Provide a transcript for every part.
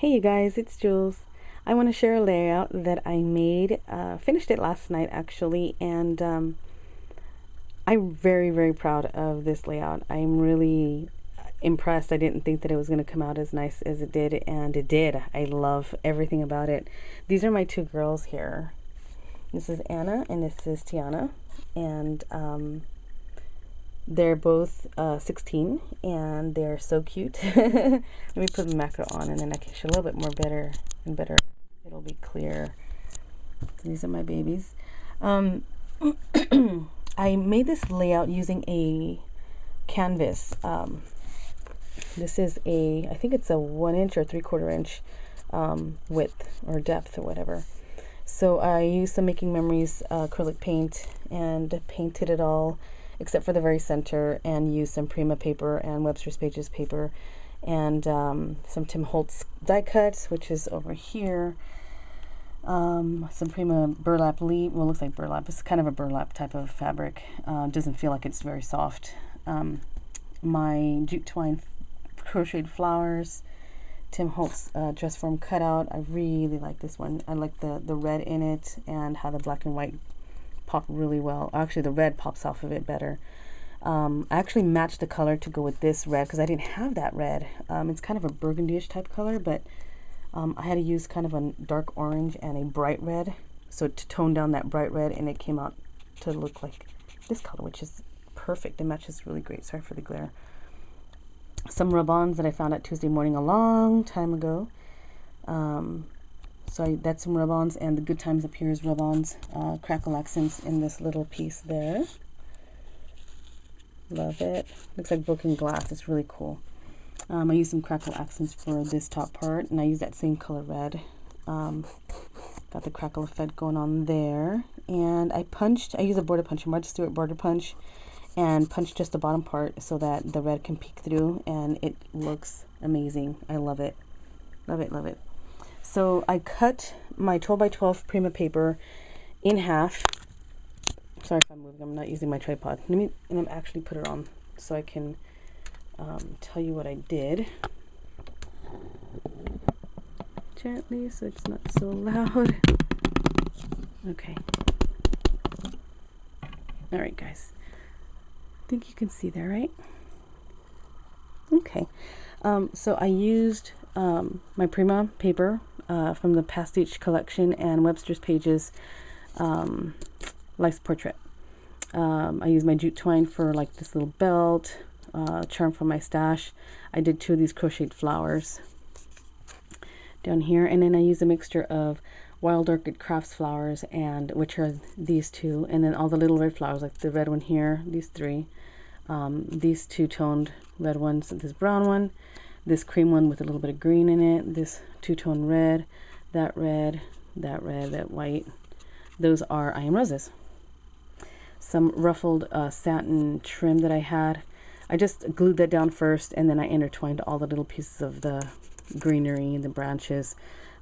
Hey you guys, it's Jules. I want to share a layout that I made, finished it last night actually, and I'm very proud of this layout. I'm really impressed. I didn't think that it was going to come out as nice as it did, and it did. I love everything about it. These are my two girls here. This is Anna and this is Tiana, and they're both 16 and they're so cute. Let me put the macro on and then I can show a little bit more better. It'll be clear. These are my babies. I made this layout using a canvas. This is I think it's a 1 inch or 3/4 inch width or depth or whatever. So I used some Making Memories acrylic paint and painted it all except for the very center, and used some Prima paper and Webster's Pages paper and some Tim Holtz die cuts, which is over here. Some Prima burlap leaf. Well, it looks like burlap. It's kind of a burlap type of fabric. Doesn't feel like it's very soft. My jute twine crocheted flowers, Tim Holtz dress form cutout. I really like this one. I like the red in it and how the black and white pop really well. Actually, the red pops off of it better. I actually matched the color to go with this red because I didn't have that red. It's kind of a burgundy-ish type color, but I had to use kind of a dark orange and a bright red, so to tone down that bright red, and it came out to look like this color, which is perfect. It matches really great. Sorry for the glare. Some rub-ons that I found out Tuesday morning a long time ago. So that's some rub-ons, and the Good Times Appears rub-ons, crackle accents in this little piece there. Love it. Looks like broken glass. It's really cool. I used some crackle accents for this top part, and I used that same color red. Got the crackle effect going on there. And I used a border punch, a Martha Stewart border punch, and punched just the bottom part so that the red can peek through, and it looks amazing. I love it. Love it, love it. So I cut my 12 by 12 Prima paper in half. Sorry if I'm moving. I'm not using my tripod. Let me actually put it on so I can tell you what I did. Gently so it's not so loud. Okay. All right, guys. I think you can see there, right? Okay. So I used my Prima paper from the Pastiche collection and Webster's Pages Life's Portrait. I used my jute twine for like this little belt, charm from my stash. I did 2 of these crocheted flowers down here, and then I used a mixture of Wild Orchid Crafts flowers, and which are these 2, and then all the little red flowers, like the red one here, these 3, these 2 toned red ones, this brown one, this cream one with a little bit of green in it, this 2-tone red, that white. Those are I Am Roses. Some ruffled satin trim that I had. I just glued that down first, and then I intertwined all the little pieces of the greenery and the branches.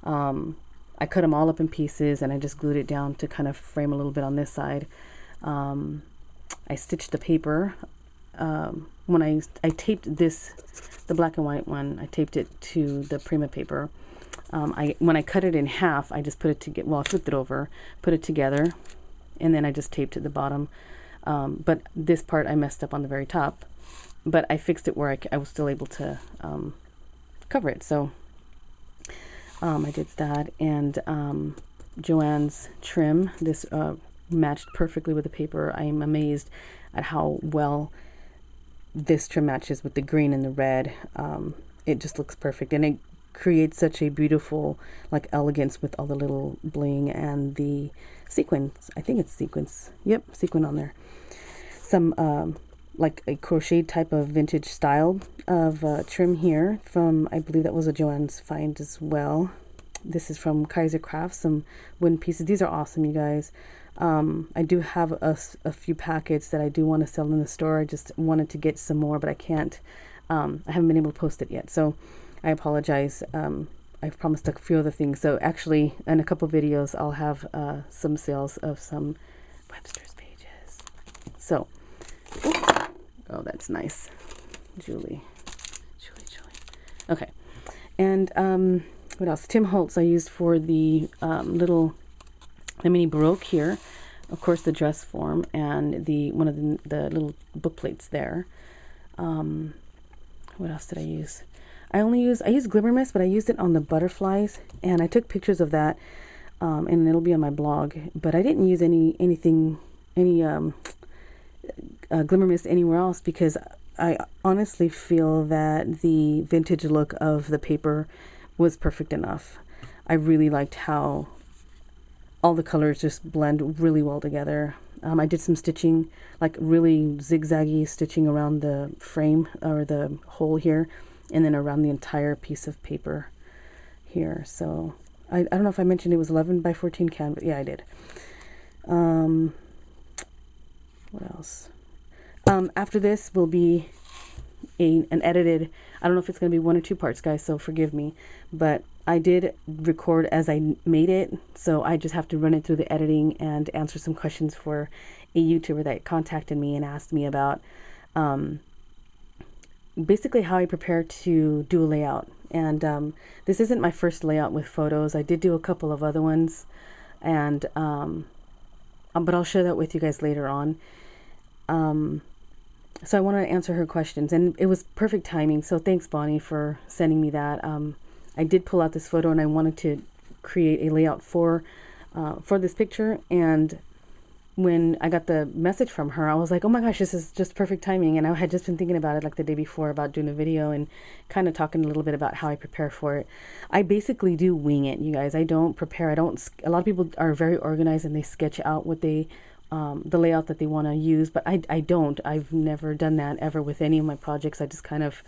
I cut them all up in pieces, and I just glued it down to kind of frame a little bit on this side. I stitched the paper. When I taped this, the black and white one, I taped it to the Prima paper. When I cut it in half, I just put it together. Well, I flipped it over, put it together, and then I just taped it at the bottom. But this part I messed up on the very top, but I fixed it where I was still able to cover it. So I did that, and Joanne's trim, this matched perfectly with the paper. I am amazed at how well this trim matches with the green and the red. It just looks perfect, and it creates such a beautiful like elegance with all the little bling and the sequins. I think it's sequins. Yep, sequin on there. Some like a crochet type of vintage style of trim here from, I believe that was a Joanne's find as well. This is from Kaiser Crafts, some wooden pieces. These are awesome, you guys. I do have a few packets that I do want to sell in the store. I just wanted to get some more, but I can't. I haven't been able to post it yet, so I apologize. I've promised a few other things. So actually, in a couple videos, I'll have some sales of some Webster's Pages. So, oh, that's nice. Julie. Okay. And what else? Tim Holtz I used for the the mini Baroque here. Of course, the dress form and the one of the little book plates there. What else did I use? I used Glimmer Mist, but I used it on the butterflies, and I took pictures of that, and it'll be on my blog. But I didn't use any Glimmer Mist anywhere else because I honestly feel that the vintage look of the paper was perfect enough. I really liked how all the colors just blend really well together. I did some stitching, like really zigzaggy stitching around the frame or the hole here, and then around the entire piece of paper here. So I don't know if I mentioned it was 11 by 14 canvas. Yeah, I did. What else? After this will be an edited, I don't know if it's going to be 1 or 2 parts, guys, so forgive me, but I did record as I made it, so I just have to run it through the editing and answer some questions for a YouTuber that contacted me and asked me about basically how I prepare to do a layout. And this isn't my first layout with photos. I did do a couple of other ones, and but I'll share that with you guys later on. So I wanted to answer her questions, and it was perfect timing, so thanks, Bonnie, for sending me that. I did pull out this photo, and I wanted to create a layout for this picture, and when I got the message from her, I was like, oh my gosh, this is just perfect timing. And I had just been thinking about it like the day before about doing a video and kind of talking a little bit about how I prepare for it. I basically do wing it, you guys. I don't prepare. A lot of people are very organized and they sketch out what they the layout that they want to use, but I don't. I've never done that ever with any of my projects. I just kind of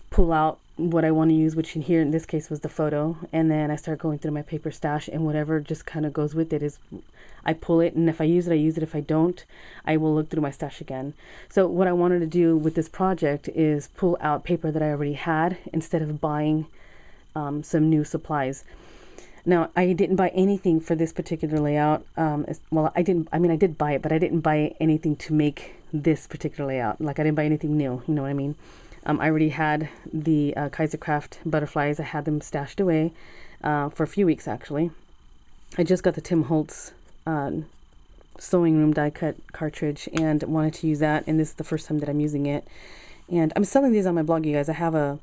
pull out what I want to use, which here in this case was the photo, and then I start going through my paper stash, and whatever just kind of goes with it is I pull it, and if I use it, I use it. If I don't, I will look through my stash again. So what I wanted to do with this project is pull out paper that I already had instead of buying some new supplies. Now, I didn't buy anything for this particular layout. Well, I did buy it, but I didn't buy anything to make this particular layout. Like, I didn't buy anything new, you know what I mean? I already had the Kaisercraft butterflies. I had them stashed away for a few weeks, actually. I just got the Tim Holtz sewing room die cut cartridge and wanted to use that, and this is the first time that I'm using it. And I'm selling these on my blog, you guys. I have a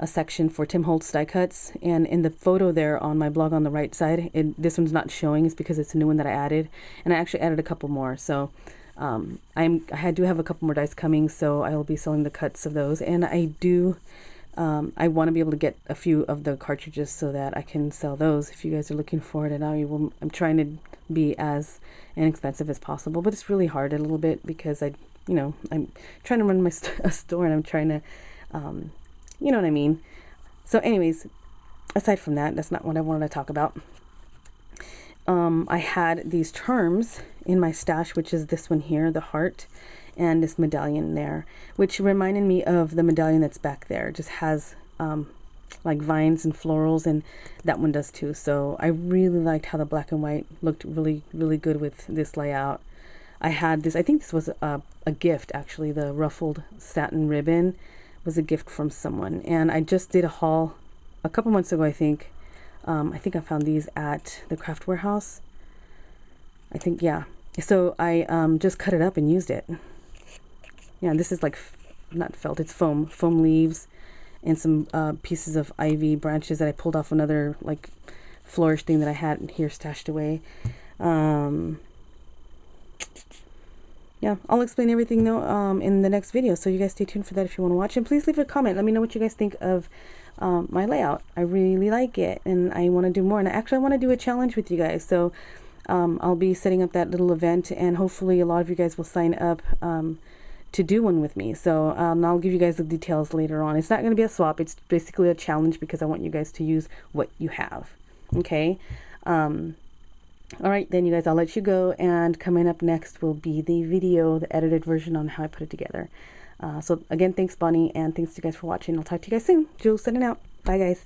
section for Tim Holtz die cuts, and in the photo there on my blog on the right side, this one's not showing. It's because it's a new one that I added, and I actually added a couple more. So I do have a couple more dies coming, so I will be selling the cuts of those. And I I want to be able to get a few of the cartridges so that I can sell those if you guys are looking for it. And I'm trying to be as inexpensive as possible, but it's really hard a little bit because I'm trying to run a store, and I'm trying to you know what I mean. So anyways, aside from that, that's not what I wanted to talk about. I had these charms in my stash, which is this one here, the heart, and this medallion there, which reminded me of the medallion that's back there. It just has like vines and florals, and that one does too. So I really liked how the black and white looked really, really good with this layout. I had this, I think this was a gift actually. The ruffled satin ribbon was a gift from someone, and I just did a haul a couple months ago, I think. I found these at the craft warehouse. I think, yeah. So I just cut it up and used it. Yeah, this is like, not felt, it's foam leaves and some pieces of ivy branches that I pulled off another like flourish thing that I had here stashed away. Yeah, I'll explain everything though in the next video, so you guys stay tuned for that if you want to watch. And please leave a comment. Let me know what you guys think of my layout. I really like it, and I want to do more. And actually, I want to do a challenge with you guys. So I'll be setting up that little event, and hopefully a lot of you guys will sign up to do one with me. So I'll give you guys the details later on. It's not going to be a swap. It's basically a challenge because I want you guys to use what you have. Okay. All right, then, you guys, I'll let you go, and coming up next will be the video, the edited version on how I put it together. So again, thanks, Bonnie, and thanks to you guys for watching. I'll talk to you guys soon. Jules signing out. Bye, guys.